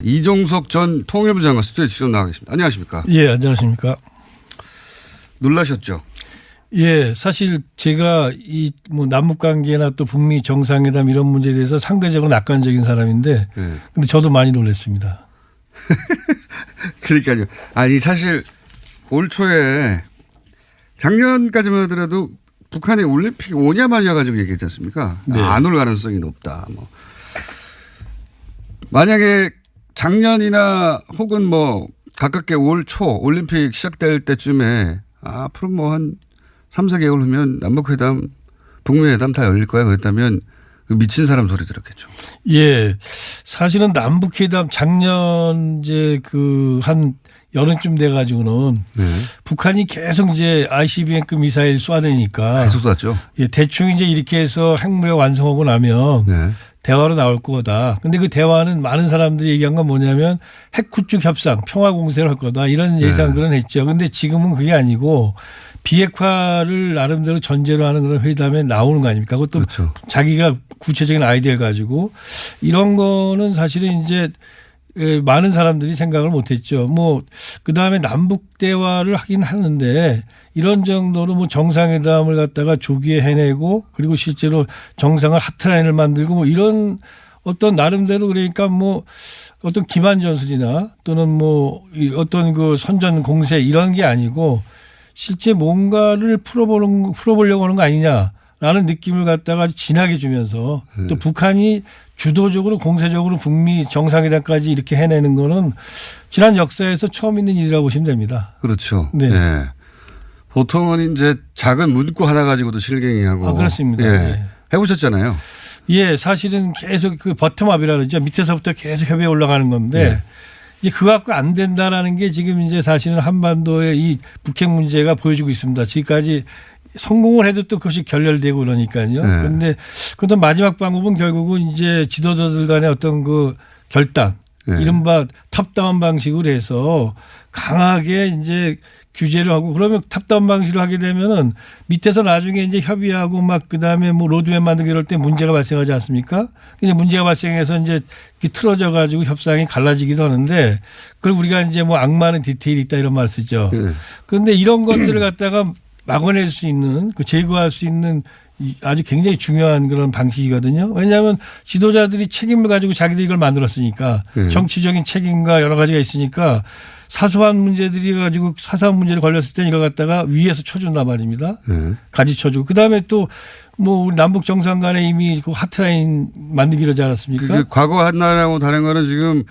이종석 전 통일부 장관 스튜디오에 직접 나와 계십니다. 안녕하십니까? 예, 안녕하십니까? 놀라셨죠? 예, 사실 제가 이 뭐 남북 관계나 또 북미 정상회담 이런 문제에 대해서 상대적으로 낙관적인 사람인데, 근데 저도 많이 놀랐습니다. 그러니까요. 아니 사실 올 초에 작년까지만 하더라도 북한이 올림픽 오냐 마냐 가지고 얘기했지 않습니까? 네. 안 올 가능성이 높다. 뭐 만약에 작년이나 혹은 뭐 가깝게 올 초 올림픽 시작될 때쯤에 앞으로 뭐 한 3, 4개월 후면 남북회담, 북미회담 다 열릴 거야 그랬다면 미친 사람 소리 들었겠죠. 예, 사실은 남북회담 작년 이제 그 한 여름쯤 돼 가지고는 북한이 계속 이제 ICBM급 미사일 쏴대니까 계속 쐈죠. 예, 대충 이제 이렇게 해서 핵무력 완성하고 나면 대화로 나올 거다. 근데 그 대화는 많은 사람들이 얘기한 건 뭐냐면 핵 구축 협상, 평화 공세를 할 거다. 이런 예상들은 했죠. 근데 지금은 그게 아니고 비핵화를 나름대로 전제로 하는 그런 회담에 나오는 거 아닙니까? 그것도 그렇죠. 자기가 구체적인 아이디어를 가지고 이런 거는 사실은 이제 많은 사람들이 생각을 못 했죠. 뭐 그다음에 남북 대화를 하긴 하는데 이런 정도로 뭐 정상회담을 갖다가 조기에 해내고 그리고 실제로 정상을 하트라인을 만들고 뭐 이런 어떤 나름대로 그러니까 뭐 어떤 기만 전술이나 또는 뭐 어떤 그 선전 공세 이런 게 아니고 실제 뭔가를 풀어보려고 하는 거 아니냐라는 느낌을 갖다가 진하게 주면서 또 북한이 주도적으로 공세적으로 북미 정상회담까지 이렇게 해내는 거는 지난 역사에서 처음 있는 일이라고 보시면 됩니다. 그렇죠. 네. 네. 보통은 이제 작은 문구 하나 가지고도 실갱이하고. 그렇습니다. 예. 네. 해보셨잖아요. 예, 사실은 계속 그 버텀업이라 그러죠. 밑에서부터 계속 협의에 올라가는 건데 이제 그거 갖고 안 된다라는 게 지금 이제 사실은 한반도의 이 북핵 문제가 보여주고 있습니다. 지금까지 성공을 해도 또 그것이 결렬되고 그러니까요. 그런데 그것도 마지막 방법은 결국은 이제 지도자들 간의 어떤 그 결단, 이른바 탑다운 방식으로 해서 강하게 이제 규제를 하고 그러면 탑다운 방식으로 하게 되면은 밑에서 나중에 이제 협의하고 막 그다음에 뭐 로드맵 만들고 이럴 때 문제가 발생하지 않습니까? 이제 문제가 발생해서 이제 틀어져 가지고 협상이 갈라지기도 하는데 그걸 우리가 이제 뭐 악마는 디테일이 있다 이런 말 쓰죠. 그런데 이런 것들을 갖다가 막아낼 수 있는 그 제거할 수 있는 아주 굉장히 중요한 그런 방식이거든요. 왜냐하면 지도자들이 책임을 가지고 자기들이 이걸 만들었으니까 정치적인 책임과 여러 가지가 있으니까 사소한 문제들이 가지고 사소한 문제를 걸렸을 때 이걸 갖다가 위에서 쳐준단 말입니다. 가지 쳐주고. 그다음에 또 뭐 남북 정상 간에 이미 그 하트라인 만들기로 하지 않았습니까? 그게 과거 한 날하고 다른 거는 지금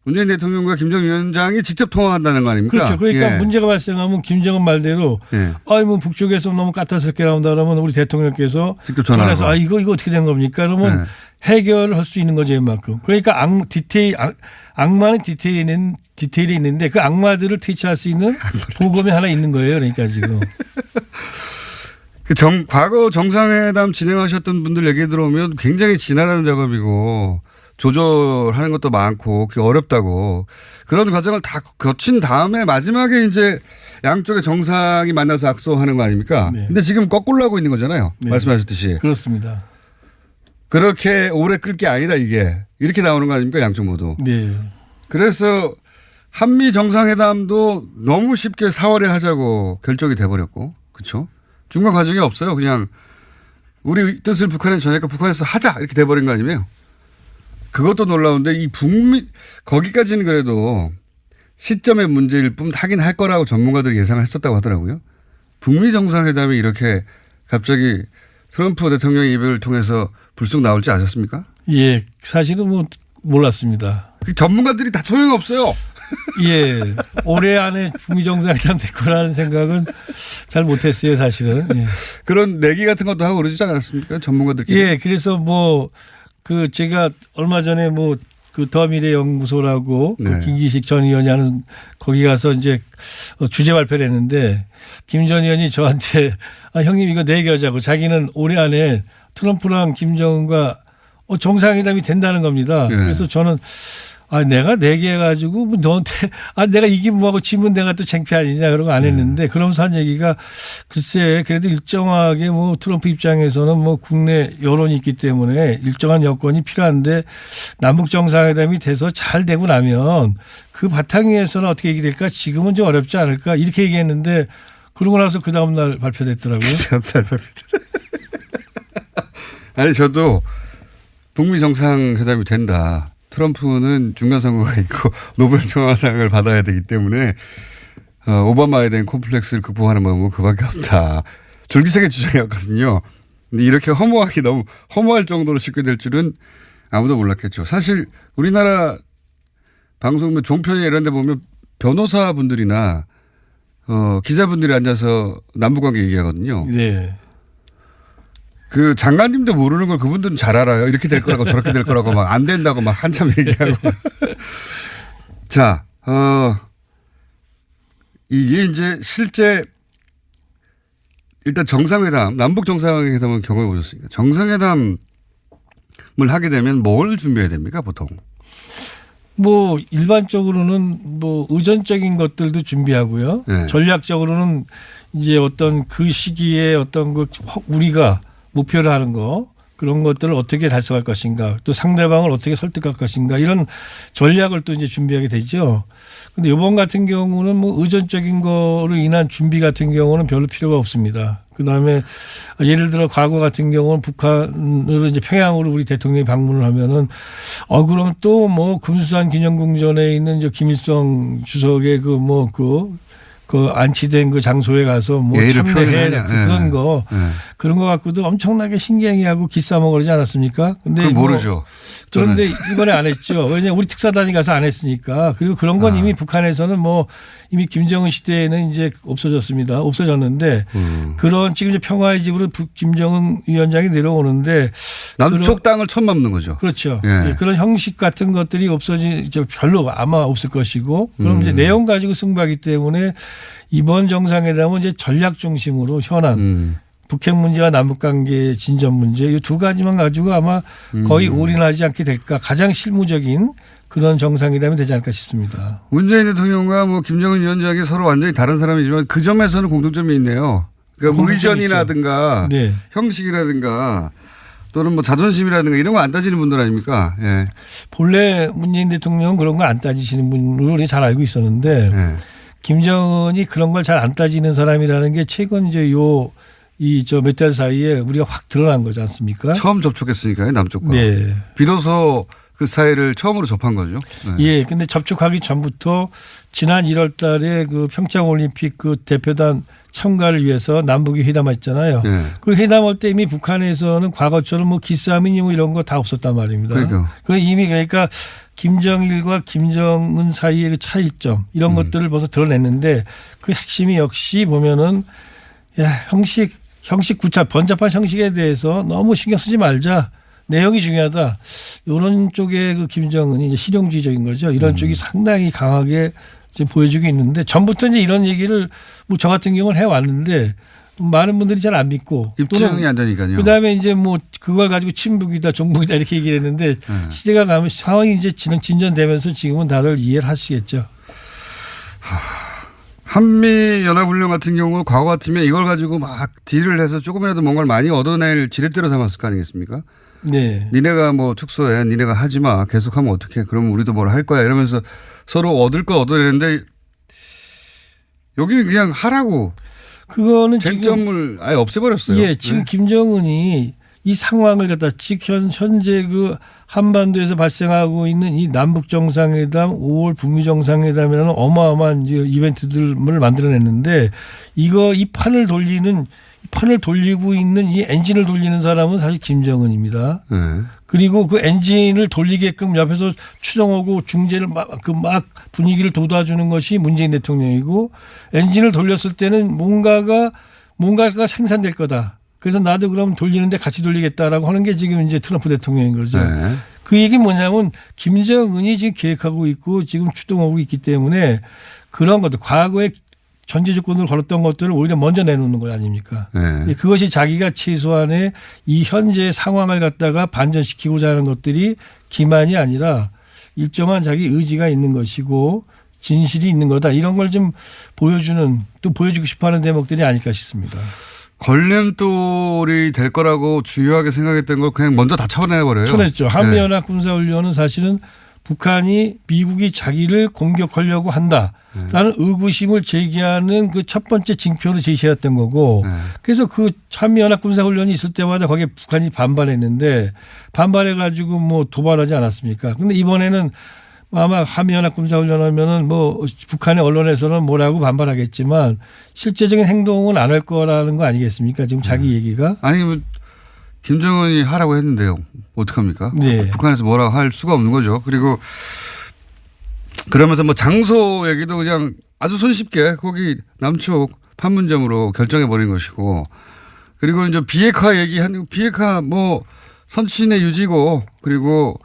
문재인 대통령과 김정은 위원장이 직접 통화한다는 거 아닙니까? 그렇죠. 그러니까 문제가 발생하면 김정은 말대로 뭐 북쪽에서 너무 까탈스럽게 나온다 그러면 우리 대통령께서 직접 전화해서 이거 어떻게 된 겁니까? 그러면 해결을 할 수 있는 거죠, 이만큼. 그러니까 악마는 디테일이 있는데 그 악마들을 퇴치할 수 있는 보검이 하나 있는 거예요. 그러니까 지금. 과거 정상회담 진행하셨던 분들 얘기 들어오면 굉장히 지나가는 작업이고 조절하는 것도 많고 그게 어렵다고 그런 과정을 다 거친 다음에 마지막에 이제 양쪽의 정상이 만나서 악수하는 거 아닙니까? 근데 지금 거꾸로 하고 있는 거잖아요. 말씀하셨듯이. 그렇습니다. 그렇게 오래 끌 게 아니다 이게. 이렇게 나오는 거 아닙니까? 양쪽 모두. 네. 그래서 한미 정상회담도 너무 쉽게 4월에 하자고 결정이 돼버렸고. 그렇죠? 중간 과정이 없어요. 그냥 우리 뜻을 북한에 전하니까 북한에서 하자 이렇게 돼버린 거 아니에요. 그것도 놀라운데 이 거기까지는 그래도 시점의 문제일 뿐 하긴 할 거라고 전문가들이 예상을 했었다고 하더라고요. 북미 정상회담이 이렇게 갑자기 트럼프 대통령의 입을 통해서 불쑥 나올지 아셨습니까? 예, 사실은 뭐 몰랐습니다. 전문가들이 다 소용없어요. 예, 올해 안에 북미 정상회담 될 거라는 생각은 잘 못했어요, 사실은. 예. 그런 내기 같은 것도 하고 그러지 않았습니까? 전문가들끼리. 예, 그래서 뭐 그 제가 얼마 전에 뭐 그 더미래연구소라고 그 김기식 전 의원이 하는 거기 가서 이제 주제 발표를 했는데 김 전 의원이 저한테 형님 이거 내기하자고 자기는 올해 안에 트럼프랑 김정은과 정상회담이 된다는 겁니다. 그래서 저는 내가 내기해가지고 뭐 너한테 내가 이기면 뭐하고 지면 내가 또 창피 아니냐 그런 거 안 했는데 그러면서 한 얘기가 글쎄 그래도 일정하게 뭐 트럼프 입장에서는 뭐 국내 여론이 있기 때문에 일정한 여건이 필요한데 남북 정상회담이 돼서 잘 되고 나면 그 바탕 위에서는 어떻게 얘기될까 지금은 좀 어렵지 않을까 이렇게 얘기했는데 그러고 나서 그 다음날 발표됐더라고요. 아니 저도 북미 정상회담이 된다. 트럼프는 중간선거가 있고 노벨 평화상을 받아야 되기 때문에 오바마에 대한 콤플렉스를 극복하는 방법은 그밖에 없다. 줄기세게 주장이었거든요. 근데 이렇게 허무하게 너무 허무할 정도로 쉽게 될 줄은 아무도 몰랐겠죠. 사실 우리나라 방송 종편에 이런 데 보면 변호사분들이나 기자분들이 앉아서 남북관계 얘기하거든요. 네. 그 장관님도 모르는 걸 그분들은 잘 알아요. 이렇게 될 거라고 저렇게 될 거라고 막 안 된다고 막 한참 얘기하고. 자, 이게 이제 실제 일단 정상회담, 남북 정상회담은 경험해 보셨으니까 정상회담을 하게 되면 뭘 준비해야 됩니까 보통? 뭐 일반적으로는 뭐 의전적인 것들도 준비하고요. 네. 전략적으로는 이제 어떤 그 시기에 어떤 그 우리가 목표를 하는 거 그런 것들을 어떻게 달성할 것인가 또 상대방을 어떻게 설득할 것인가 이런 전략을 또 이제 준비하게 되죠. 근데 이번 같은 경우는 뭐 의전적인 거로 인한 준비 같은 경우는 별로 필요가 없습니다. 그다음에 예를 들어 과거 같은 경우는 북한으로 이제 평양으로 우리 대통령이 방문을 하면은 그럼 또 뭐 금수산 기념궁전에 있는 저 김일성 주석의 그 안치된 그 장소에 가서 뭐 참배해 그런 거 그런 거 갖고도 엄청나게 신경이하고 기싸먹으지 않았습니까? 근데 그건 모르죠. 그런데 이번에 안 했죠. 왜냐하면 우리 특사단이 가서 안 했으니까. 그리고 그런 건 이미 북한에서는 뭐 이미 김정은 시대에는 이제 없어졌습니다. 없어졌는데 그런 지금 이제 평화의 집으로 김정은 위원장이 내려오는데 남쪽 땅을 처음 밟는 거죠. 그렇죠. 예. 그런 형식 같은 것들이 별로 아마 없을 것이고 그럼 이제 내용 가지고 승부하기 때문에 이번 정상회담은 이제 전략 중심으로 현안 북핵 문제와 남북관계 진전 문제 이 두 가지만 가지고 아마 거의 올인하지 않게 될까 가장 실무적인 그런 정상회담이 되지 않을까 싶습니다. 문재인 대통령과 뭐 김정은 위원장이 서로 완전히 다른 사람이지만 그 점에서는 공통점이 있네요. 그러니까 의전이라든가 네. 형식이라든가 또는 뭐 자존심이라든가 이런 거 안 따지는 분들 아닙니까? 예. 본래 문재인 대통령은 그런 거 안 따지시는 분으로 우리 잘 알고 있었는데 예. 김정은이 그런 걸 잘 안 따지는 사람이라는 게 최근 이제 몇 달 사이에 우리가 확 드러난 거지 않습니까? 처음 접촉했으니까요, 남쪽과. 네. 비로소 그 사이를 처음으로 접한 거죠. 네. 예. 근데 접촉하기 전부터 지난 1월 달에 그 평창 올림픽 그 대표단 참가를 위해서 남북이 회담했잖아요. 네. 그 회담할 때 이미 북한에서는 과거처럼 뭐 기싸움이니 뭐 이런 거 다 없었단 말입니다. 그러니까 김정일과 김정은 사이의 그 차이점 이런 것들을 벌써 드러냈는데 그 핵심이 역시 보면은 형식 번잡한 형식에 대해서 너무 신경 쓰지 말자. 내용이 중요하다. 이런 쪽에 그 김정은이 이제 실용주의적인 거죠. 이런 쪽이 상당히 강하게 지금 보여주고 있는데 전부터 이제 이런 얘기를 뭐 저 같은 경우는 해왔는데 많은 분들이 잘 안 믿고 입증이 안 되니까요. 그다음에 이제 뭐 그걸 가지고 친북이다 종북이다 이렇게 얘기를 했는데 시대가 가면 상황이 이제 진전되면서 지금은 다들 이해를 하시겠죠. 한미연합훈련 같은 경우 과거 같으면 이걸 가지고 막 딜을 해서 조금이라도 뭔가를 많이 얻어낼 지렛대로 삼았을 거 아니겠습니까? 네. 니네가 뭐 축소해. 니네가 하지 마. 계속하면 어떡해. 그러면 우리도 뭘 할 거야. 이러면서 서로 얻을 거 얻어내는데 여기는 그냥 하라고. 그거는 쟁점을 아예 없애버렸어요. 예, 지금 네. 김정은이 이 상황을 갖다 지금 현재 그 한반도에서 발생하고 있는 이 남북 정상회담, 5월 북미 정상회담이라는 어마어마한 이벤트들을 만들어냈는데 이 판을 돌리고 있는 이 엔진을 돌리는 사람은 사실 김정은입니다. 네. 그리고 그 엔진을 돌리게끔 옆에서 추정하고 중재를 막 분위기를 돋아주는 것이 문재인 대통령이고 엔진을 돌렸을 때는 뭔가가 생산될 거다. 그래서 나도 그럼 돌리는데 같이 돌리겠다라고 하는 게 지금 이제 트럼프 대통령인 거죠. 네. 그 얘기는 뭐냐면 김정은이 지금 계획하고 있고 지금 추동하고 있기 때문에 그런 것들 과거에 전제 조건으로 걸었던 것들을 오히려 먼저 내놓는 거 아닙니까? 네. 그것이 자기가 최소한의 이 현재 상황을 갖다가 반전시키고자 하는 것들이 기만이 아니라 일정한 자기 의지가 있는 것이고 진실이 있는 거다. 이런 걸 좀 보여주는 또 보여주고 싶어하는 대목들이 아닐까 싶습니다. 걸림돌이 될 거라고 주요하게 생각했던 걸 그냥 먼저 다 쳐내버려요. 쳐냈죠. 한미연합 군사훈련은 사실은 북한이 미국이 자기를 공격하려고 한다라는 의구심을 제기하는 그 첫 번째 징표로 제시했던 거고 그래서 그 한미연합 군사훈련이 있을 때마다 거기에 북한이 반발했는데 반발해가지고 뭐 도발하지 않았습니까? 근데 이번에는 아마 한미연합 군사훈련하면은 뭐 북한의 언론에서는 뭐라고 반발하겠지만 실제적인 행동은 안 할 거라는 거 아니겠습니까? 지금 자기 얘기가. 아니 뭐 김정은이 하라고 했는데요. 어떡합니까? 네. 북한에서 뭐라고 할 수가 없는 거죠. 그리고 그러면서 뭐 장소 얘기도 그냥 아주 손쉽게 거기 남쪽 판문점으로 결정해 버린 것이고 그리고 이제 비핵화 얘기한 비핵화 뭐 선친의 유지고 그리고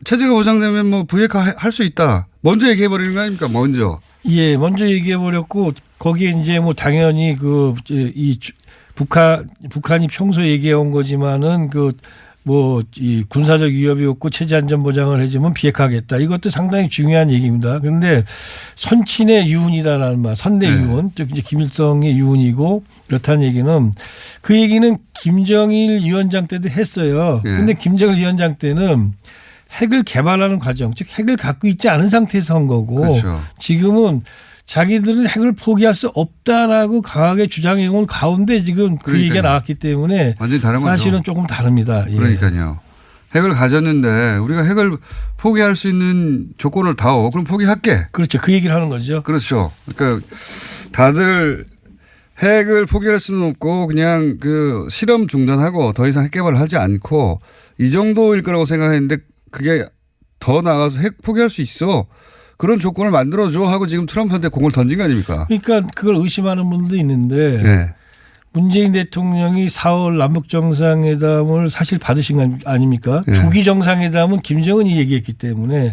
체제가 보장되면 뭐 비핵화 할 수 있다. 먼저 얘기해 버리는 거 아닙니까? 먼저. 예, 먼저 얘기해 버렸고 거기에 이제 뭐 당연히 북한이 평소 얘기해 온 거지만은 이 군사적 위협이 없고 체제 안전 보장을 해주면 비핵화하겠다. 이것도 상당히 중요한 얘기입니다. 그런데 선친의 유운이다라는 말, 선대 유운, 즉 이제 김일성의 유운이고 그렇다는 얘기는 그 얘기는 김정일 위원장 때도 했어요. 그런데 김정일 위원장 때는 핵을 개발하는 과정, 즉 핵을 갖고 있지 않은 상태에서 한 거고 그렇죠. 지금은 자기들은 핵을 포기할 수 없다라고 강하게 주장해온 가운데 지금 그 얘기가 나왔기 때문에 완전히 다른 사실은 거죠. 조금 다릅니다. 예. 그러니까요. 핵을 가졌는데 우리가 핵을 포기할 수 있는 조건을 다오. 그럼 포기할게. 그렇죠. 그 얘기를 하는 거죠. 그렇죠. 그러니까 다들 핵을 포기할 수는 없고 그냥 그 실험 중단하고 더 이상 핵 개발을 하지 않고 이 정도일 거라고 생각했는데 그게 더 나아가서 핵 포기할 수 있어. 그런 조건을 만들어줘 하고 지금 트럼프한테 공을 던진 거 아닙니까? 그러니까 그걸 의심하는 분도 있는데 네. 문재인 대통령이 4월 남북정상회담을 사실 받으신 거 아닙니까? 네. 조기 정상회담은 김정은이 얘기했기 때문에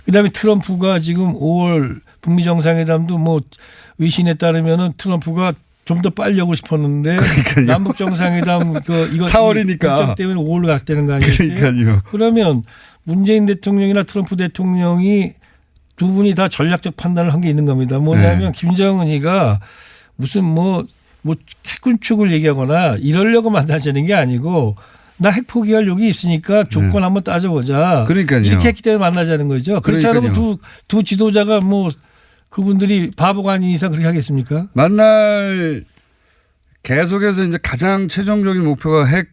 그다음에 트럼프가 지금 5월 북미 정상회담도 뭐 외신에 따르면은 트럼프가 좀 더 빨리 하고 싶었는데 그러니까요. 남북 정상회담 이거 4월이니까 일정 때문에 5월로 갔다는 거 아니겠어요? 그러니까요. 그러면 문재인 대통령이나 트럼프 대통령이 두 분이 다 전략적 판단을 한 게 있는 겁니다. 뭐냐면 김정은이가 무슨 뭐 핵군축을 얘기하거나 이러려고 만나자는 게 아니고 나 핵 포기할 욕이 있으니까 조건 한번 따져보자. 그러니까요. 이렇게 했기 때문에 만나자는 거죠. 그렇지 않으면 두 지도자가 뭐 그분들이 바보가 아닌 이상 그렇게 하겠습니까? 만날 계속해서 이제 가장 최종적인 목표가 핵을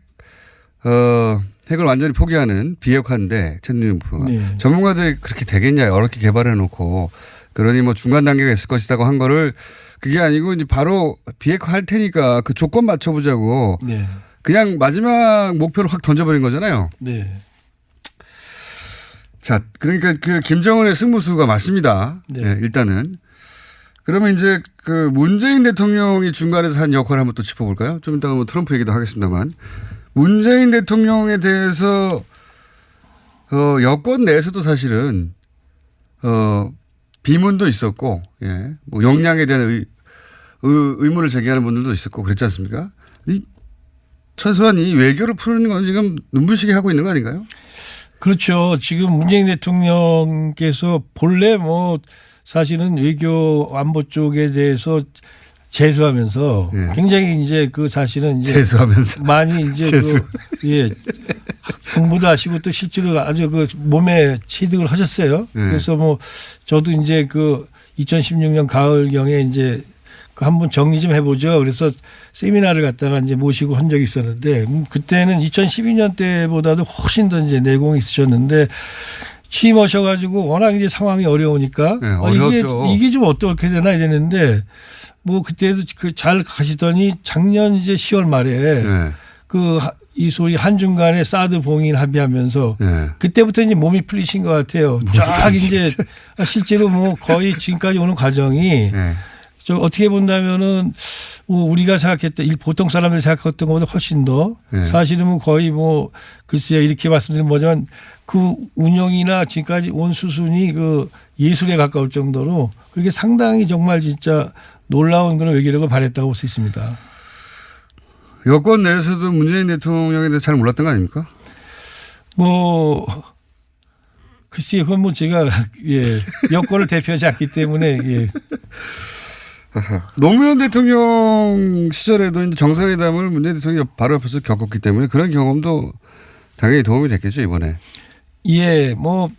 완전히 포기하는 비핵화인데 최종적인 목표가. 네. 전문가들이 그렇게 되겠냐 어렵게 개발해 놓고 그러니 뭐 중간 단계가 있을 것이라고 한 거를 그게 아니고 이제 바로 비핵화 할 테니까 그 조건 맞춰보자고 네. 그냥 마지막 목표를 확 던져버린 거잖아요. 네. 자, 그러니까 그 김정은의 승부수가 맞습니다. 네. 네, 일단은. 그러면 이제 그 문재인 대통령이 중간에서 한 역할을 한번 또 짚어볼까요? 좀 이따가 뭐 트럼프 얘기도 하겠습니다만. 문재인 대통령에 대해서 여권 내에서도 사실은 비문도 있었고, 예, 뭐 역량에 대한 의문을 제기하는 분들도 있었고 그랬지 않습니까? 최소한 이 외교를 푸는 건 지금 눈부시게 하고 있는 거 아닌가요? 그렇죠. 지금 문재인 대통령께서 본래 뭐 사실은 외교 안보 쪽에 대해서 재수하면서 굉장히 이제 그 사실은 이제 재수하면서 많이 이제 공부도 하시고 또 실제로 아주 그 몸에 취득을 하셨어요. 그래서 뭐 저도 이제 그 2016년 가을경에 이제 그 한번 정리 좀 해보죠. 그래서 세미나를 갖다가 이제 모시고 한 적이 있었는데 그때는 2012년 때보다도 훨씬 더 이제 내공이 있으셨는데 취임하셔가지고 워낙 이제 상황이 어려우니까 네, 어려웠죠. 이게 좀 어떻게 되나 이랬는데 뭐 그때도 그 잘 가시더니 작년 이제 10월 말에 이 소위 한중 간의 사드 봉인 합의하면서 그때부터 이제 몸이 풀리신 것 같아요. 쫙 이제 실제로 뭐 거의 지금까지 오는 과정이 저 어떻게 본다면은 우리가 생각했던 보통 사람들이 생각했던 것보다 훨씬 더 사실은 뭐 거의 뭐 글쎄요 이렇게 말씀드리면 뭐지만 그 운영이나 지금까지 온 수순이 그 예술에 가까울 정도로 그렇게 상당히 정말 진짜 놀라운 그런 외교력을 발휘했다고 볼 수 있습니다. 여권 내에서도 문재인 대통령에 대해서 잘 몰랐던 거 아닙니까? 뭐 글쎄요, 그건 뭐 제가 여권을 대표하지 않기 때문에 노무현 대통령 시절에도 이제 정상회담을 문재인 대통령이 바로 옆에서 겪었기 때문에 그런 경험도 당연히 도움이 됐겠죠, 이번에. 뭐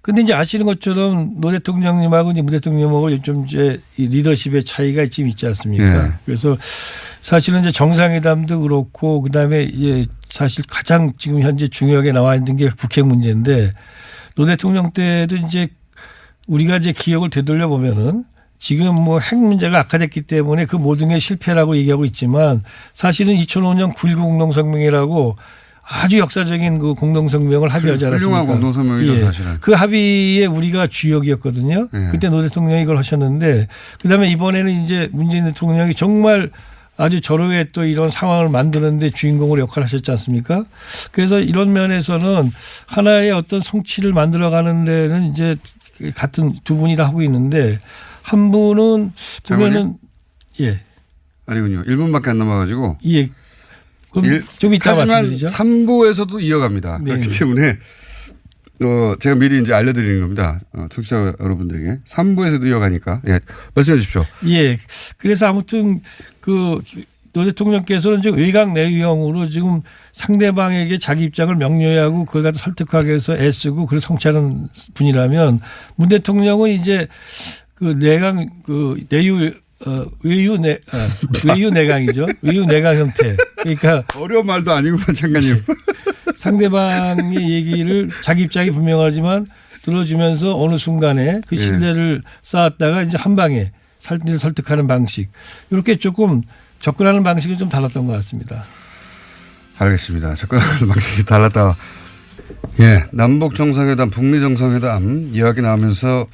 근데 이제 아시는 것처럼 노 대통령님하고 이제 문 대통령하고 좀 이제 이 리더십의 차이가 지금 있지 않습니까? 예. 그래서 사실은 이제 정상회담도 그렇고 그다음에 이제 사실 가장 지금 현재 중요하게 나와 있는 게 북핵 문제인데 노 대통령 때도 이제 우리가 이제 기억을 되돌려 보면은 지금 뭐 핵 문제가 악화됐기 때문에 그 모든 게 실패라고 얘기하고 있지만 사실은 2005년 9.19 공동성명이라고 아주 역사적인 그 공동성명을 합의하지 않았습니까? 훌륭한 공동성명이죠, 사실은. 그 합의에 우리가 주역이었거든요. 예. 그때 노 대통령이 이걸 하셨는데 그다음에 이번에는 이제 문재인 대통령이 정말 아주 절호의 또 이런 상황을 만드는데 주인공으로 역할을 하셨지 않습니까? 그래서 이런 면에서는 하나의 어떤 성취를 만들어가는 데는 이제 같은 두 분이 다 하고 있는데 한 분은 보면은 아니군요. 1분밖에 안 남아가지고. 그럼 좀 이따 하지만 말씀드리죠. 3부에서도 이어갑니다. 네. 그렇기 때문에 제가 미리 이제 알려드리는 겁니다. 청취자 여러분들에게 3부에서도 이어가니까 말씀해 주십시오. 그래서 아무튼 그 노 대통령께서는 이제 외곽 내유형으로 지금 상대방에게 자기 입장을 명료히 하고 그걸 갖다 설득하기 위해서 애쓰고 그걸 성취하는 분이라면 문 대통령은 이제 그 내각 그 외유 내강이죠. 외유 내강 형태. 그러니까 어려운 말도 아니구만 장관님. 상대방의 얘기를 자기 입장이 분명하지만 들어주면서 어느 순간에 그 신뢰를 쌓았다가 이제 한 방에 설득하는 방식. 이렇게 조금 접근하는 방식이 좀 달랐던 것 같습니다. 알겠습니다. 접근하는 방식이 달랐다. 남북 정상회담, 북미 정상회담 이야기 나오면서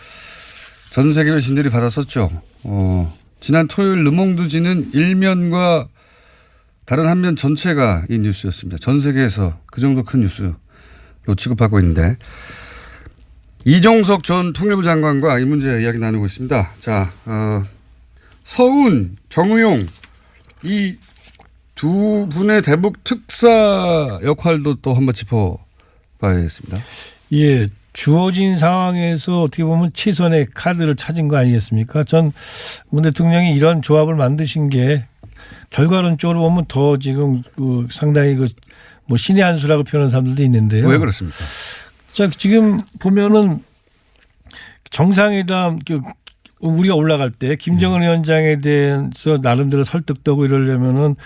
전 세계 신들이 받았었죠. 지난 토요일 르몽드지는 일면과 다른 한 면 전체가 이 뉴스였습니다. 전 세계에서 그 정도 큰 뉴스로 취급하고 있는데 이종석 전 통일부 장관과 이 문제 이야기 나누고 있습니다. 자, 서훈, 정의용 이 두 분의 대북 특사 역할도 또 한번 짚어봐야겠습니다. 주어진 상황에서 어떻게 보면 최선의 카드를 찾은 거 아니겠습니까? 전 문 대통령이 이런 조합을 만드신 게 결과론적으로 보면 더 지금 상당히 뭐 신의 한 수라고 표현하는 사람들도 있는데요. 왜 그렇습니까? 자, 지금 보면은 정상회담 우리가 올라갈 때 김정은 위원장에 대해서 나름대로 설득도 하고 이러려면은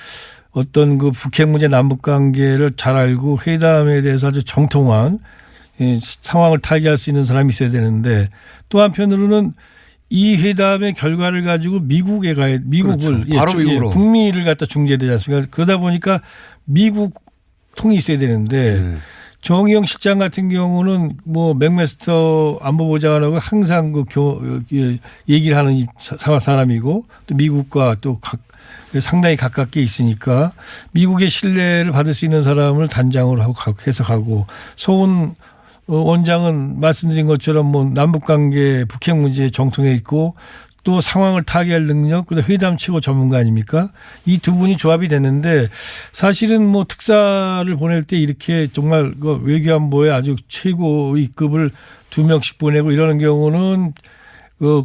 어떤 그 북핵 문제 남북 관계를 잘 알고 회담에 대해서 아주 정통한 상황을 타개할 수 있는 사람이 있어야 되는데 또 한편으로는 이 회담의 결과를 가지고 미국을 그렇죠. 바로 미국으로 북미를 갖다 중재되지 않습니까? 그러다 보니까 미국 통이 있어야 되는데 정의용 실장 같은 경우는 뭐 맥메스터 안보보좌관하고 항상 얘기를 하는 사람이고 또 미국과 또 상당히 가깝게 있으니까 미국의 신뢰를 받을 수 있는 사람을 단장으로 해서 가고 서훈 원장은 말씀드린 것처럼 뭐 남북관계 북핵 문제에 정통해 있고 또 상황을 타개할 능력, 그다음 회담 최고 전문가 아닙니까? 이 두 분이 조합이 됐는데 사실은 뭐 특사를 보낼 때 이렇게 정말 그 외교안보에 아주 최고의 급을 2명씩 보내고 이러는 경우는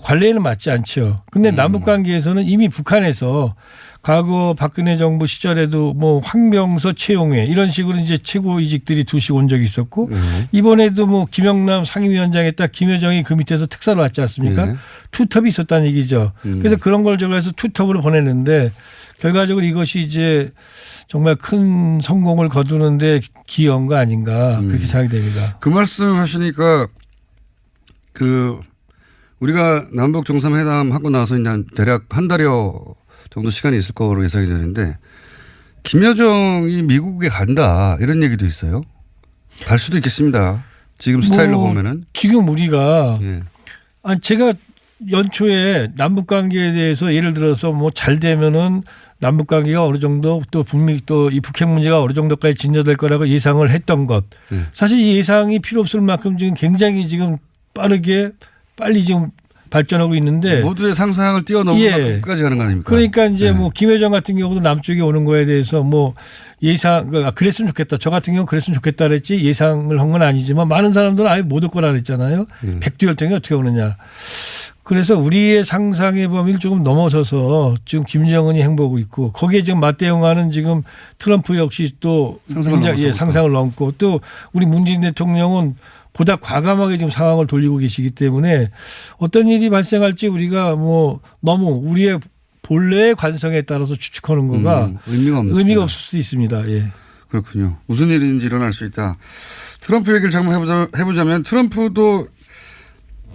관례에는 맞지 않죠. 근데 남북관계에서는 이미 북한에서 과거 박근혜 정부 시절에도 뭐 황병서, 최용해 이런 식으로 이제 최고이직들이 두씩 온 적이 있었고 이번에도 뭐 김영남 상임위원장에 딱 김여정이 그 밑에서 특사로 왔지 않습니까? 투톱이 있었다는 얘기죠. 그래서 그런 걸 저거해서 투톱으로 보냈는데 결과적으로 이것이 이제 정말 큰 성공을 거두는데 기여한 거 아닌가 그렇게 생각이 됩니다. 그 말씀 하시니까 우리가 남북 정상회담 하고 나서 이제 대략 한 달여 정도 시간이 있을 거로 예상이 되는데 김여정이 미국에 간다 이런 얘기도 있어요. 갈 수도 있겠습니다. 지금 스타일로 보면은. 지금 우리가 제가 연초에 남북 관계에 대해서 예를 들어서 뭐 잘 되면은 남북 관계가 어느 정도 또 북미 또 이 북핵 문제가 어느 정도까지 진전될 거라고 예상을 했던 것. 사실 이 예상이 필요 없을 만큼 지금 굉장히 지금 빨리 지금 발전하고 있는데 모두의 상상을 뛰어넘는 만큼까지 가는 거 아닙니까? 그러니까 이제 뭐 김여정 같은 경우도 남쪽에 오는 거에 대해서 뭐 그랬으면 좋겠다. 저 같은 경우 그랬으면 좋겠다 그랬지 예상을 한 건 아니지만 많은 사람들은 아예 못 올 거라 그랬잖아요. 백두혈통이 어떻게 오느냐. 그래서 우리의 상상의 범위를 조금 넘어서서 지금 김정은이 행보하고 있고 거기에 지금 맞대응하는 지금 트럼프 역시 또 상상을 넘고 또 우리 문재인 대통령은 보다 과감하게 지금 상황을 돌리고 계시기 때문에 어떤 일이 발생할지 우리가 뭐 너무 우리의 본래의 관성에 따라서 추측하는 거가 의미가 없을 수 있습니다. 예. 그렇군요. 무슨 일인지 일어날 수 있다. 트럼프 얘기를 잠깐 해보자면 트럼프도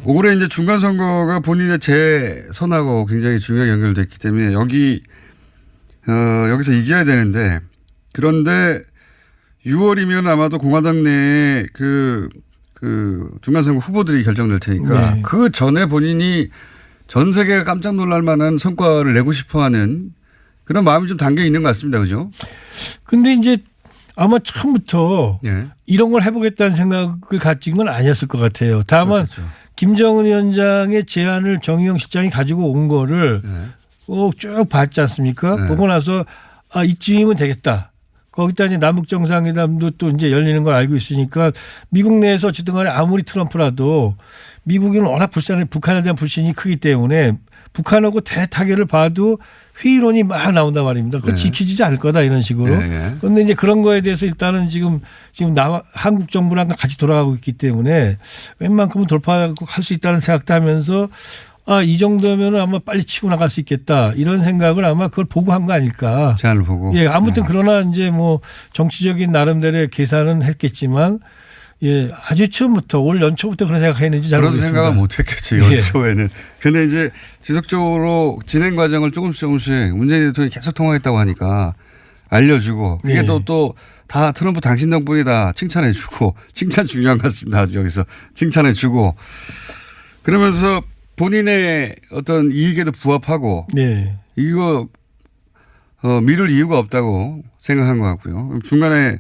올해 이제 중간 선거가 본인의 재선하고 굉장히 중요하게 연결됐기 때문에 여기서 이겨야 되는데 그런데 6월이면 아마도 공화당 내에 그 중간 선거 후보들이 결정될 테니까 그 전에 본인이 전 세계가 깜짝 놀랄 만한 성과를 내고 싶어 하는 그런 마음이 좀 담겨 있는 것 같습니다. 그죠? 근데 이제 아마 처음부터 이런 걸 해보겠다는 생각을 가진 건 아니었을 것 같아요. 다만 그렇죠. 김정은 위원장의 제안을 정의용 실장이 가지고 온 거를 쭉 봤지 않습니까? 보고 나서 이쯤이면 되겠다. 거기다 이제 남북 정상회담도 또 이제 열리는 걸 알고 있으니까 미국 내에서 어쨌든 간에 아무리 트럼프라도 미국은 워낙 북한에 대한 불신이 크기 때문에 북한하고 대타결을 봐도 회의론이 막 나온단 말입니다. 그거 지키지 않을 거다 이런 식으로. 그런데 이제 그런 거에 대해서 일단은 지금 한국 정부랑 같이 돌아가고 있기 때문에 웬만큼은 돌파할 수 있다는 생각도 하면서 이 정도면 아마 빨리 치고 나갈 수 있겠다 이런 생각을 아마 그걸 보고 한 거 아닐까. 제안을 보고. 예, 아무튼 그러나 이제 뭐 정치적인 나름대로의 계산은 했겠지만 예, 아주 처음부터 올 연초부터 그런 생각했는지 잘 모르겠습니다. 그런 생각을 못 했겠죠. 연초에는. 그런데 이제 지속적으로 진행 과정을 조금씩 문재인 대통령이 계속 통화했다고 하니까 알려주고 그게 또 다 트럼프 당신 덕분이다 칭찬해 주고 칭찬 중요한 것 같습니다. 여기서 칭찬해 주고 그러면서 본인의 어떤 이익에도 부합하고 이거 미룰 이유가 없다고 생각한 것 같고요. 중간에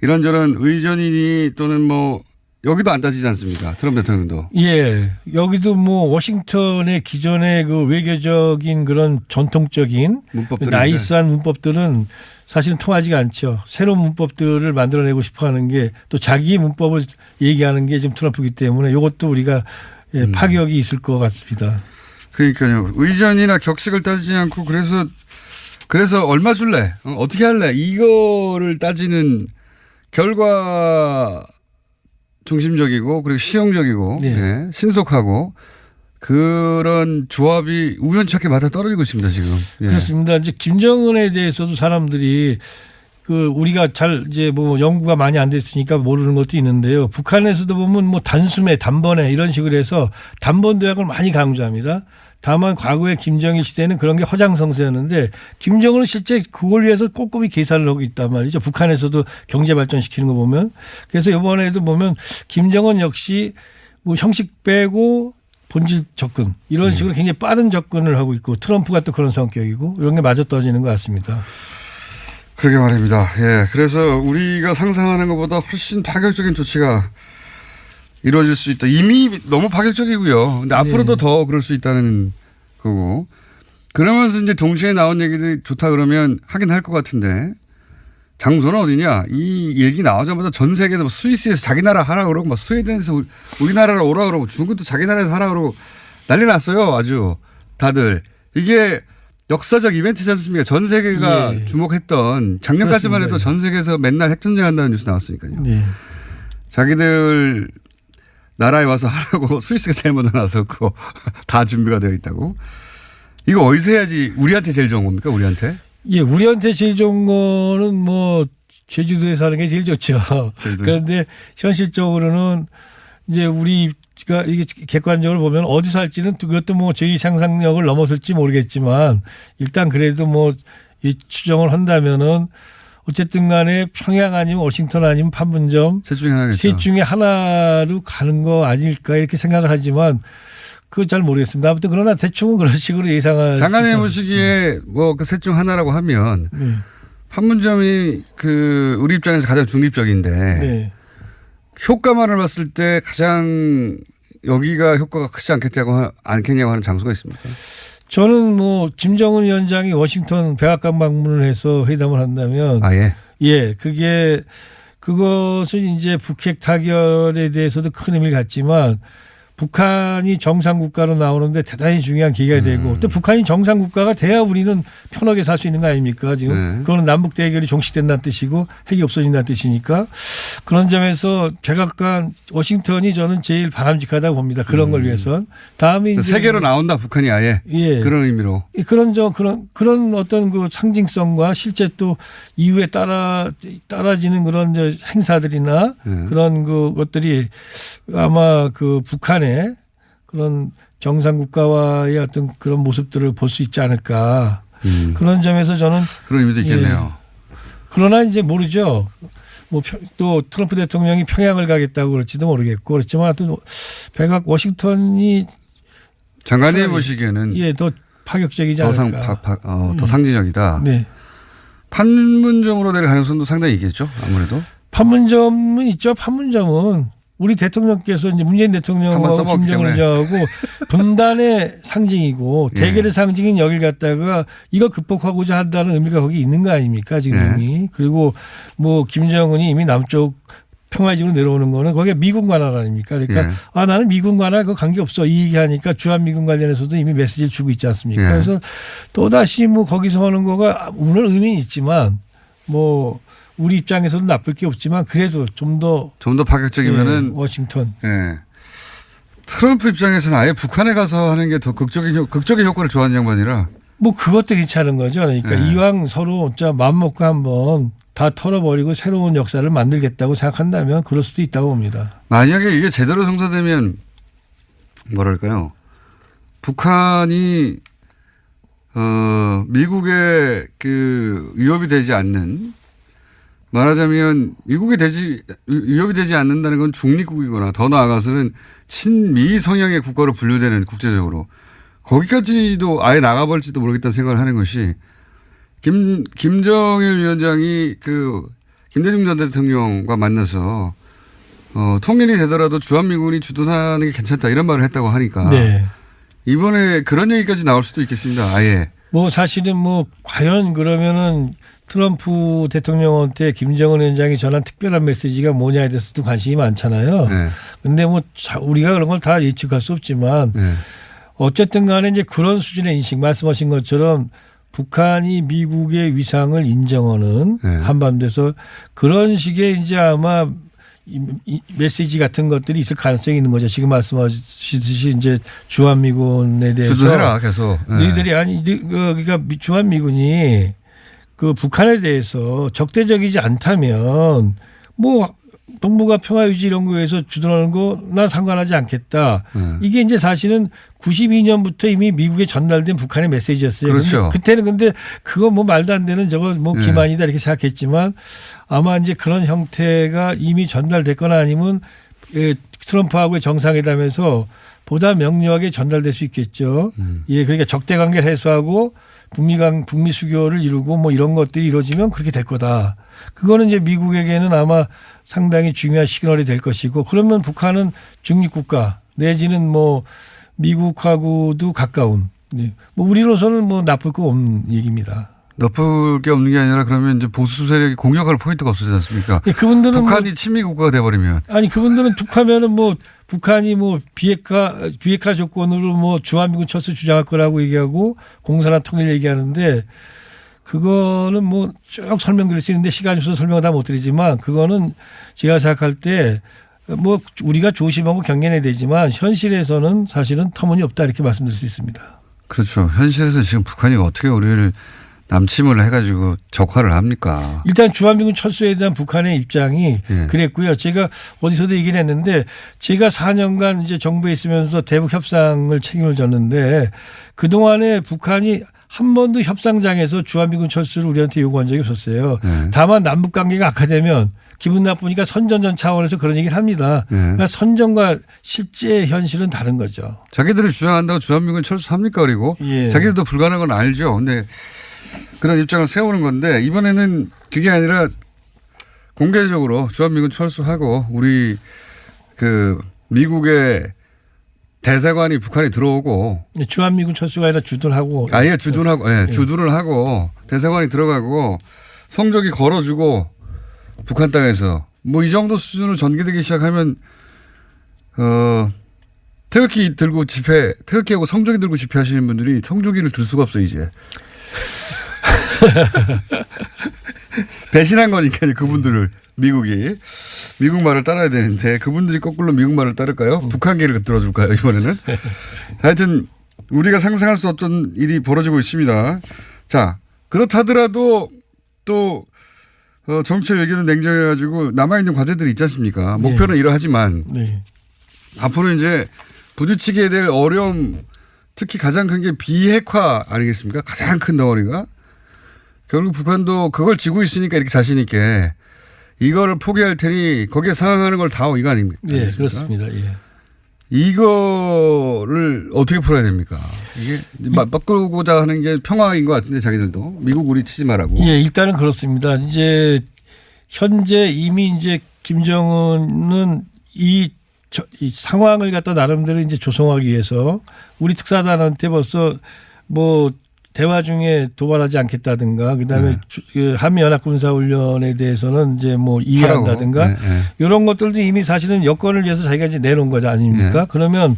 이런저런 의전이니 또는 뭐 여기도 안 따지지 않습니까? 트럼프 대통령도. 예. 여기도 뭐 워싱턴의 기존의 그 외교적인 그런 전통적인 나이스한 문법들은 사실은 통하지가 않죠. 새로운 문법들을 만들어내고 싶어 하는 게 또 자기의 문법을 얘기하는 게 지금 트럼프이기 때문에 이것도 우리가 파격이 있을 것 같습니다. 그러니까요. 의전이나 격식을 따지지 않고 그래서 얼마 줄래? 어떻게 할래? 이거를 따지는 결과 중심적이고 그리고 실용적이고 신속하고 그런 조합이 우연찮게 맞아 떨어지고 있습니다 지금. 그렇습니다. 이제 김정은에 대해서도 사람들이 우리가 잘 이제 뭐 연구가 많이 안 됐으니까 모르는 것도 있는데요. 북한에서도 보면 뭐 단숨에 단번에 이런 식으로 해서 단번 도약을 많이 강조합니다. 다만 과거에 김정일 시대는 그런 게 허장성세였는데 김정은은 실제 그걸 위해서 꼼꼼히 계산을 하고 있단 말이죠. 북한에서도 경제 발전시키는 거 보면. 그래서 이번에도 보면 김정은 역시 뭐 형식 빼고 본질 접근 이런 식으로 굉장히 빠른 접근을 하고 있고 트럼프가 또 그런 성격이고 이런 게 맞아떨어지는 것 같습니다. 그러게 말입니다. 예. 그래서 우리가 상상하는 것보다 훨씬 파격적인 조치가 이루어질 수 있다. 이미 너무 파격적이고요. 근데 앞으로도 더 그럴 수 있다는 거고. 그러면서 이제 동시에 나온 얘기들이 좋다 그러면 하긴 할 것 같은데 장소는 어디냐? 이 얘기 나오자마자 전 세계에서 스위스에서 자기 나라 하라 그러고 막 스웨덴에서 우리나라로 오라 그러고 중국도 자기 나라에서 하라 그러고 난리 났어요. 아주 다들. 이게 역사적 이벤트지 않습니까? 전 세계가 주목했던 작년까지만 해도 전 세계에서 맨날 핵전쟁 한다는 뉴스 나왔으니까요. 자기들 나라에 와서 하라고 스위스가 제일 먼저 나섰고 다 준비가 되어 있다고. 이거 어디서 해야지 우리한테 제일 좋은 겁니까? 우리한테? 예, 우리한테 제일 좋은 거는 뭐 제주도에서 하는 게 제일 좋죠. 그런데 현실적으로는 이제 우리가 이게 객관적으로 보면 어디서 할지는 그것도 뭐 저희 상상력을 넘어설지 모르겠지만 일단 그래도 뭐 이 추정을 한다면은 어쨌든 간에 평양 아니면 워싱턴 아니면 판문점 셋 중에 하나로 가는 거 아닐까 이렇게 생각을 하지만 그거 잘 모르겠습니다. 아무튼 그러나 대충은 그런 식으로 예상할 장관님 보시기에 뭐 그 셋 중 하나라고 하면 판문점이 우리 입장에서 가장 중립적인데 효과만을 봤을 때 가장 여기가 효과가 크지 않겠냐고 하는 장소가 있습니까? 저는 뭐 김정은 위원장이 워싱턴 백악관 방문을 해서 회담을 한다면 예, 그것은 이제 북핵 타결에 대해서도 큰 의미를 갖지만 북한이 정상국가로 나오는데 대단히 중요한 계기가 되고 또 북한이 정상국가가 돼야 우리는 편하게 살 수 있는 거 아닙니까? 지금 네. 그거는 남북 대결이 종식된다는 뜻이고 핵이 없어진다는 뜻이니까 그런 점에서 백악관 워싱턴이 저는 제일 바람직하다고 봅니다. 그런 걸 위해선. 다음에 이제 세계로 나온다 북한이 아예 예. 그런 의미로. 그런 어떤 그 상징성과 실제 또 이후에 따라지는 그런 이제 행사들이나 그런 그 것들이 아마 그 북한의 그런 정상 국가와의 어떤 그런 모습들을 볼 수 있지 않을까. 그런 점에서 저는 그런 의미도 있겠네요. 예. 그러나 이제 모르죠. 뭐 또 트럼프 대통령이 평양을 가겠다고 그럴지도 모르겠고 그렇지만 하여튼 워싱턴이 장관님 보시기에는 예, 더 파격적이지 더 않을까. 더 상징적이다. 네. 판문점으로 될 가능성도 상당히 있겠죠. 아무래도. 판문점은 있죠. 판문점은 우리 대통령께서 이제 문재인 한번 대통령하고 써먹기 김정은 위원장하고 분단의 상징이고 예. 대결의 상징인 여길 갖다가 이거 극복하고자 한다는 의미가 거기 있는 거 아닙니까 지금 예. 이미. 그리고 뭐 김정은이 이미 남쪽 평화지구로 내려오는 거는 거기가 미군 관할 아닙니까? 그러니까 예. 아 나는 미군 관할 그 관계 없어 이 얘기하니까 주한미군 관련해서도 이미 메시지를 주고 있지 않습니까? 예. 그래서 또 다시 뭐 거기서 하는 거가 물론 의미는 있지만 뭐 우리 입장에서도 나쁠 게 없지만 그래도 좀 더 파격적이면은 워싱턴. 예. 트럼프 입장에서는 아예 북한에 가서 하는 게 더 극적인 효과를 좋아하는 양반이라. 뭐 그것도 괜찮은 거죠. 그러니까 예. 이왕 서로 진짜 마음 먹고 한번 다 털어버리고 새로운 역사를 만들겠다고 생각한다면 그럴 수도 있다고 봅니다. 만약에 이게 제대로 성사되면 뭐랄까요. 북한이 미국의 그 위협이 되지 않는 말하자면 미국이 위협이 되지 않는다는 건 중립국이거나 더 나아가서는 친미 성향의 국가로 분류되는 국제적으로 거기까지도 아예 나가버릴지도 모르겠다는 생각을 하는 것이 김정일 위원장이 그 김대중 전 대통령과 만나서 통일이 되더라도 주한미군이 주둔하는 게 괜찮다 이런 말을 했다고 하니까 네. 이번에 그런 얘기까지 나올 수도 있겠습니다. 아예. 뭐 사실은 뭐 과연 그러면은 트럼프 대통령한테 김정은 위원장이 전한 특별한 메시지가 뭐냐에 대해서도 관심이 많잖아요. 네. 근데 뭐 우리가 그런 걸 다 예측할 수 없지만 네. 어쨌든 간에 이제 그런 수준의 인식 말씀하신 것처럼 북한이 미국의 위상을 인정하는 네. 한반도에서 그런 식의 이제 아마 이 메시지 같은 것들이 있을 가능성이 있는 거죠. 지금 말씀하시듯이 이제 주한미군에 대해서 주둔해라 계속. 네. 너희들이 아니 그러니까 주한미군이 그 북한에 대해서 적대적이지 않다면 뭐 동북아 평화 유지 이런 거에서 주둔하는 거 난 상관하지 않겠다. 이게 이제 사실은 92년부터 이미 미국에 전달된 북한의 메시지였어요. 그렇죠. 그때는 근데 그거 뭐 말도 안 되는 저거 뭐 기만이다 이렇게 생각했지만 아마 이제 그런 형태가 이미 전달됐거나 아니면 트럼프하고의 정상회담에서 보다 명료하게 전달될 수 있겠죠. 예, 그러니까 적대 관계를 해소하고 북미 수교를 이루고 뭐 이런 것들이 이루어지면 그렇게 될 거다. 그거는 이제 미국에게는 아마 상당히 중요한 시그널이 될 것이고 그러면 북한은 중립국가 내지는 뭐 미국하고도 가까운 뭐 우리로서는 뭐 나쁠 거 없는 얘기입니다. 나쁠 게 없는 게 아니라 그러면 이제 보수 세력이 공격할 포인트가 없어지지 않습니까? 예, 그분들은 북한이 뭐, 친미 국가가 돼버리면. 아니 그분들은 툭하면은 뭐 북한이 뭐 비핵화 조건으로 뭐 주한미군 철수 주장할 거라고 얘기하고 공산화 통일 얘기하는데 그거는 뭐 쭉 설명드릴 수 있는데 시간이 없어서 설명을 다 못 드리지만 그거는 제가 생각할 때 뭐 우리가 조심하고 경계해야 되지만 현실에서는 사실은 터무니없다 이렇게 말씀드릴 수 있습니다. 그렇죠. 현실에서 지금 북한이 어떻게 우리를 남침을 해가지고 적화를 합니까? 일단 주한미군 철수에 대한 북한의 입장이 그랬고요. 제가 어디서도 얘기를 했는데 제가 4년간 이제 정부에 있으면서 대북 협상을 책임을 졌는데 그동안에 북한이 한 번도 협상장에서 주한미군 철수를 우리한테 요구한 적이 없었어요. 다만 남북 관계가 악화되면 기분 나쁘니까 선전전 차원에서 그런 얘기를 합니다. 그러니까 선전과 실제 현실은 다른 거죠. 자기들이 주장한다고 주한미군 철수합니까? 그리고 자기들도 불가능한 건 알죠. 근데 그런 입장을 세우는 건데 이번에는 그게 아니라 공개적으로 주한미군 철수하고 우리 그 미국의 대사관이 북한에 들어오고 주한미군 철수가 아니라 주둔하고 아예 주둔하고 주둔을 하고 대사관이 들어가고 성적이 걸어주고 북한 땅에서 뭐 이 정도 수준으로 전개되기 시작하면 태극기하고 성조기 들고 집회하시는 분들이 성조기를 들 수가 없어 이제. 배신한 거니까요. 그분들을 미국 말을 따라야 되는데 그분들이 거꾸로 미국 말을 따를까요? 북한계를 들어줄까요 이번에는? 하여튼 우리가 상상할 수 없던 일이 벌어지고 있습니다. 자 그렇다더라도 또 정치적 외교는 냉정해가지고 남아있는 과제들이 있지 않습니까? 목표는 이러하지만 앞으로 이제 부딪히게 될 어려움 특히 가장 큰 게 비핵화 아니겠습니까? 가장 큰 덩어리가. 결국 북한도 그걸 지고 있으니까 이렇게 자신 있게 이거를 포기할 테니 거기에 상응하는 걸 다 이거 아닙니까? 네, 그렇습니다. 예. 이거를 어떻게 풀어야 됩니까? 이게 바꾸고자 하는 게 평화인 것 같은데 자기들도 미국 우리 치지 말라고. 예, 일단은 그렇습니다. 이제 현재 이미 이제 김정은은 이 상황을 갖다 나름대로 이제 조성하기 위해서 우리 특사단한테 벌써 뭐 대화 중에 도발하지 않겠다든가 그다음에 그 한미연합군사훈련에 대해서는 이제 뭐 이해한다든가 이런 것들도 이미 사실은 여건을 위해서 자기가 이제 내놓은 거지 아닙니까? 그러면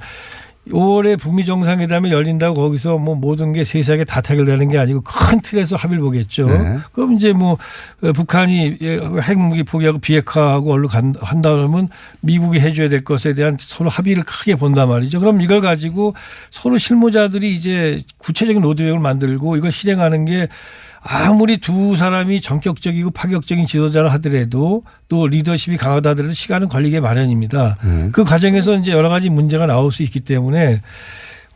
올해 북미 정상회담이 열린다고 거기서 뭐 모든 게 세세하게 다 타결되는 게 아니고 큰 틀에서 합의를 보겠죠. 그럼 이제 뭐 북한이 핵무기 포기하고 비핵화하고 얼른 한다 그러면 미국이 해줘야 될 것에 대한 서로 합의를 크게 본단 말이죠. 그럼 이걸 가지고 서로 실무자들이 이제 구체적인 로드맵을 만들고 이걸 실행하는 게 아무리 두 사람이 전격적이고 파격적인 지도자를 하더라도 또 리더십이 강하다 하더라도 시간은 걸리게 마련입니다. 그 과정에서 이제 여러 가지 문제가 나올 수 있기 때문에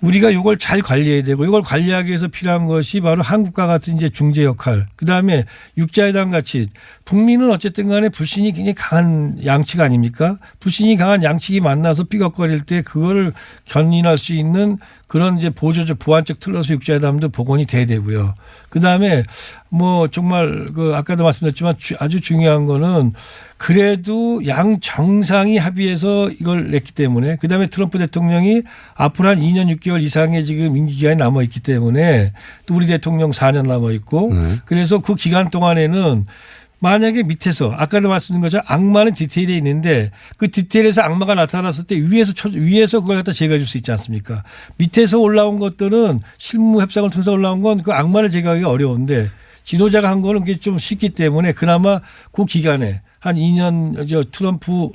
우리가 이걸 잘 관리해야 되고 이걸 관리하기 위해서 필요한 것이 바로 한국과 같은 이제 중재 역할. 그다음에 육자회담 같이 북미는 어쨌든 간에 불신이 굉장히 강한 양측 아닙니까? 불신이 강한 양측이 만나서 삐걱거릴 때 그거를 견인할 수 있는 그런 이제 보완적 틀로서 육자회담도 복원이 돼야 되고요. 그다음에 뭐 정말 그 아까도 말씀드렸지만 아주 중요한 거는 그래도 양 정상이 합의해서 이걸 냈기 때문에 그다음에 트럼프 대통령이 앞으로 한 2년 6개월 이상의 지금 임기 기간이 남아 있기 때문에 또 우리 대통령 4년 남아 있고 그래서 그 기간 동안에는 만약에 밑에서 아까도 말씀드린 것처럼 악마는 디테일에 있는데 그 디테일에서 악마가 나타났을 때 위에서 그걸 갖다 제거해 줄 수 있지 않습니까? 밑에서 올라온 것들은 실무 협상을 통해서 올라온 건 그 악마를 제거하기가 어려운데 지도자가 한 거는 그게 좀 쉽기 때문에 그나마 그 기간에 한 2년 트럼프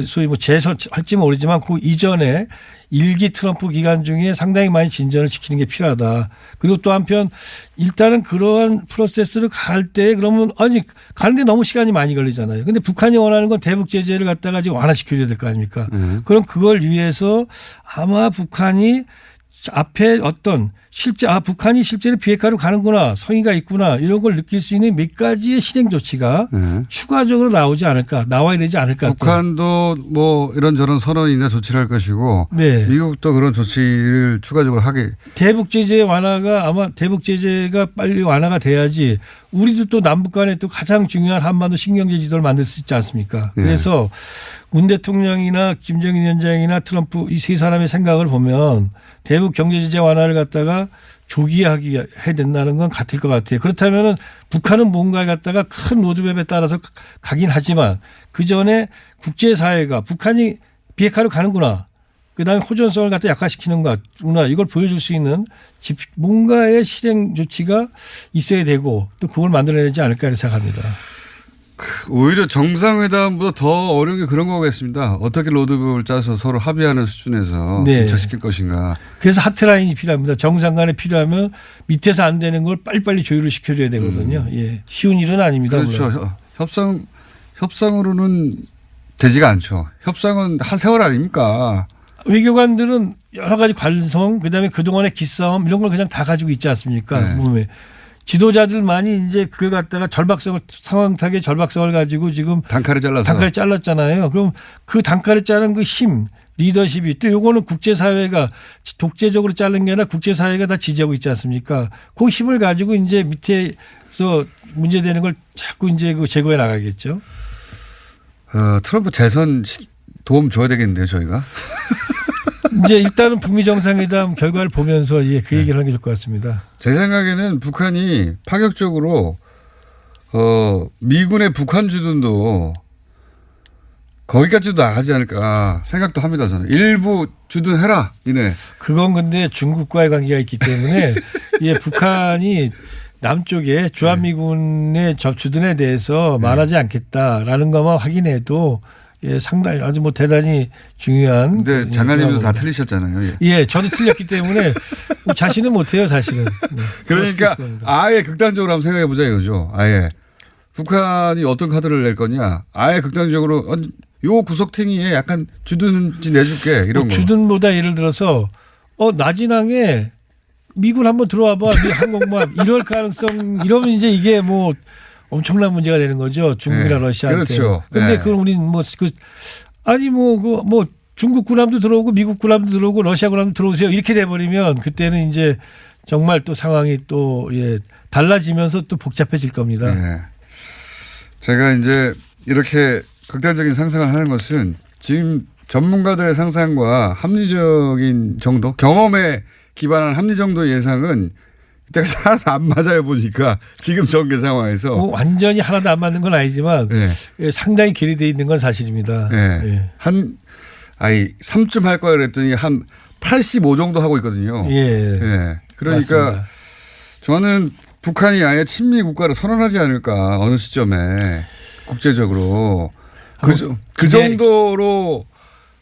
소위 뭐 재선할지 모르지만 그 이전에 1기 트럼프 기간 중에 상당히 많이 진전을 시키는 게 필요하다. 그리고 또 한편 일단은 그러한 프로세스를 갈 때 그러면 아니 가는데 너무 시간이 많이 걸리잖아요. 근데 북한이 원하는 건 대북 제재를 갖다가 지금 완화시켜야 될 거 아닙니까? 그럼 그걸 위해서 아마 북한이 앞에 어떤 북한이 실제로 비핵화로 가는구나, 성의가 있구나 이런 걸 느낄 수 있는 몇 가지의 실행 조치가 추가적으로 나와야 되지 않을까. 북한도 뭐 이런저런 선언이나 조치를 할 것이고 미국도 그런 조치를 추가적으로 하게. 대북 제재 완화가 아마 대북 제재가 빨리 완화가 돼야지 우리도 또 남북 간에 또 가장 중요한 한반도 신경제 지도를 만들 수 있지 않습니까? 그래서 문 대통령이나 김정인 위원장이나 트럼프 이 세 사람의 생각을 보면 대북 경제 제재 완화를 갖다가 조기에 해야 된다는 건 같을 것 같아요. 그렇다면 북한은 뭔가를 갖다가 큰 로드맵에 따라서 가긴 하지만 그 전에 국제사회가 북한이 비핵화로 가는구나. 그다음에 호전성을 갖다 약화시키는 거구나. 이걸 보여줄 수 있는 뭔가의 실행 조치가 있어야 되고 또 그걸 만들어야 되지 않을까 생각합니다. 오히려 정상회담보다 더 어려운 게 그런 거겠습니다. 어떻게 로드맵을 짜서 서로 합의하는 수준에서 진척시킬 것인가. 그래서 하트라인이 필요합니다. 정상 간에 필요하면 밑에서 안 되는 걸 빨리빨리 조율을 시켜줘야 되거든요. 쉬운 일은 아닙니다. 그렇죠. 협상으로는 되지가 않죠. 협상은 한 세월 아닙니까? 외교관들은 여러 가지 관성 그다음에 그동안의 기싸움 이런 걸 그냥 다 가지고 있지 않습니까? 몸에. 지도자들만이 이제 그걸 갖다가 상황타게 절박성을 가지고 지금 단칼에 잘랐잖아요. 그럼 그 단칼에 자른 그 힘, 리더십이 또 요거는 국제사회가 독재적으로 자른 게 아니라 국제사회가 다 지지하고 있지 않습니까? 그 힘을 가지고 이제 밑에서 문제되는 걸 자꾸 이제 그 제거해 나가겠죠. 트럼프 재선 도움 줘야 되겠는데요, 저희가. 이제 일단은 북미 정상회담 결과를 보면서 그 얘기를 하는 게 좋을 것 같습니다. 제 생각에는 북한이 파격적으로 미군의 북한 주둔도 거기까지도 나가지 않을까 생각도 합니다. 저는 일부 주둔해라 이네. 그건 근데 중국과의 관계가 있기 때문에 예, 북한이 남쪽에 주한미군의 주둔에 대해서 말하지 않겠다라는 것만 확인해도 예, 상당히 아주 뭐 대단히 중요한. 근데 장관님도 다 틀리셨잖아요. 예. 예, 저도 틀렸기 때문에 자신은 못해요, 사실은. 네, 그러니까 아예 극단적으로 한번 생각해 보자 이거죠. 아예 북한이 어떤 카드를 낼 거냐. 아예 극단적으로 요 구석탱이에 약간 주둔지 내줄게 이런 거. 주둔보다 예를 들어서 나진항에 미군 한번 들어와봐, 미 항공모함 이럴 가능성 이러면 이제 이게 뭐 엄청난 문제가 되는 거죠. 중국이나 네. 러시아한테. 그렇죠. 그런데 네. 그건 우리는 뭐 중국 군함도 들어오고 미국 군함도 들어오고 러시아 군함도 들어오세요 이렇게 돼버리면 그때는 이제 정말 또 상황이 또 예, 달라지면서 또 복잡해질 겁니다. 네. 제가 이제 이렇게 극단적인 상상을 하는 것은 지금 전문가들의 상상과 합리적인 정도, 경험에 기반한 합리 정도의 예상은 그때가 하나도 안 맞아요 보니까 지금 전개 상황에서. 완전히 하나도 안 맞는 건 아니지만 네. 예, 상당히 괴리되어 있는 건 사실입니다. 네. 예. 3쯤 할 거야 그랬더니 한 85 정도 하고 있거든요. 예. 네. 그러니까 맞습니다. 저는 북한이 아예 친미 국가를 선언하지 않을까 어느 시점에 국제적으로 그 정도로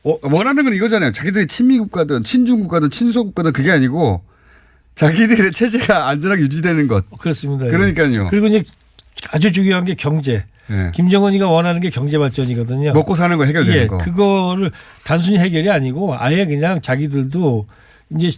원하는 건 이거잖아요. 자기들이 친미 국가든 친중 국가든 친소 국가든 그게 아니고 자기들의 체제가 안전하게 유지되는 것. 그렇습니다. 그러니까요. 그리고 이제 아주 중요한 게 경제. 네. 김정은이가 원하는 게 경제 발전이거든요. 먹고 사는 거 해결되는 예, 거. 그거를 단순히 해결이 아니고 아예 그냥 자기들도 이제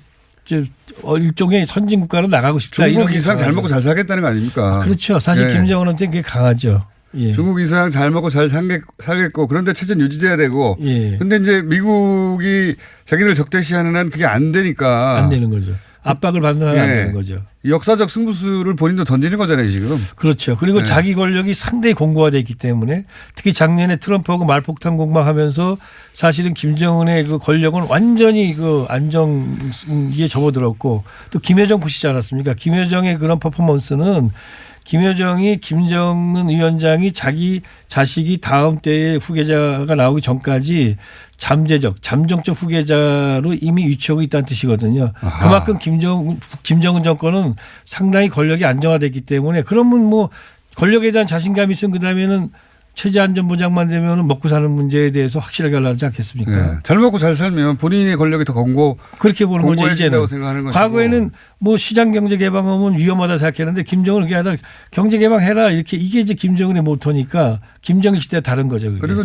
일종의 선진 국가로 나가고 싶다. 중국 이상 잘 먹고 잘 살겠다는 거 아닙니까? 그렇죠. 사실 예. 김정은한테 그게 강하죠. 예. 중국 이상 잘 먹고 잘 살겠고 그런데 체제는 유지돼야 되고. 예. 근데 이제 미국이 자기들 적대시하는 한 그게 안 되니까. 안 되는 거죠. 압박을 받는 한 안 예. 되는 거죠. 역사적 승부수를 본인도 던지는 거잖아요 지금. 그렇죠. 그리고 네. 자기 권력이 상당히 공고화되어 있기 때문에 특히 작년에 트럼프하고 말폭탄 공방하면서 사실은 김정은의 그 권력은 완전히 그 안정기에 접어들었고 또 김여정 보시지 않았습니까? 김여정의 그런 퍼포먼스는 김여정이 김정은 위원장이 자기 자식이 다음 때의 후계자가 나오기 전까지 잠정적 후계자로 이미 위치하고 있다는 뜻이거든요. 아하. 그만큼 김정은 정권은 상당히 권력이 안정화됐기 때문에 그러면 뭐 권력에 대한 자신감이 있으면 그다음에는 체제 안전 보장만 되면 먹고 사는 문제에 대해서 확실하게 하려지 않겠습니까? 네. 잘 먹고 잘 살면 본인의 권력이 더 그렇게 보는 거죠. 공고해진다고 이제는. 생각하는 것이고. 과거에는 뭐 시장 경제 개방하면 위험하다 생각했는데 김정은 그게 아니라 경제 개방해라 이렇게 이게 이제 김정은의 모토니까 김정일 시대와 다른 거죠. 그게. 그리고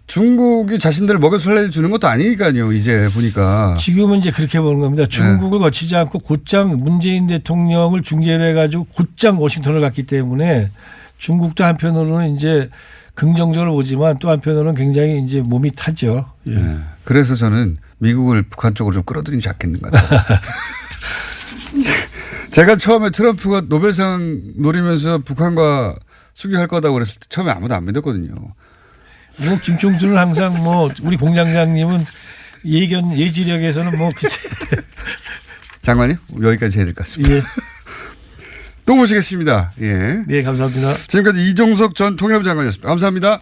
중국이 자신들을 먹여 살려 주는 것도 아니니까요. 이제 보니까. 지금은 이제 그렇게 보는 겁니다. 중국을 거치지 않고 곧장 문재인 대통령을 중재를 해가지고 곧장 워싱턴을 갔기 때문에 중국도 한편으로는 이제 긍정적으로 보지만 또 한편으로는 굉장히 이제 몸이 타죠. 예. 네. 그래서 저는 미국을 북한 쪽으로 좀 끌어들이지 않겠는 것 같아요. 제가 처음에 트럼프가 노벨상 노리면서 북한과 수교할 거다고 그랬을 때 처음에 아무도 안 믿었거든요. 뭐 김총수는 항상 뭐 우리 공장장님은 예지력에서는 뭐 글쎄. 장관님 여기까지 해야 될 것 같습니다. 예. 또 모시겠습니다. 예. 네, 감사합니다. 지금까지 이종석 전 통일부 장관이었습니다. 감사합니다.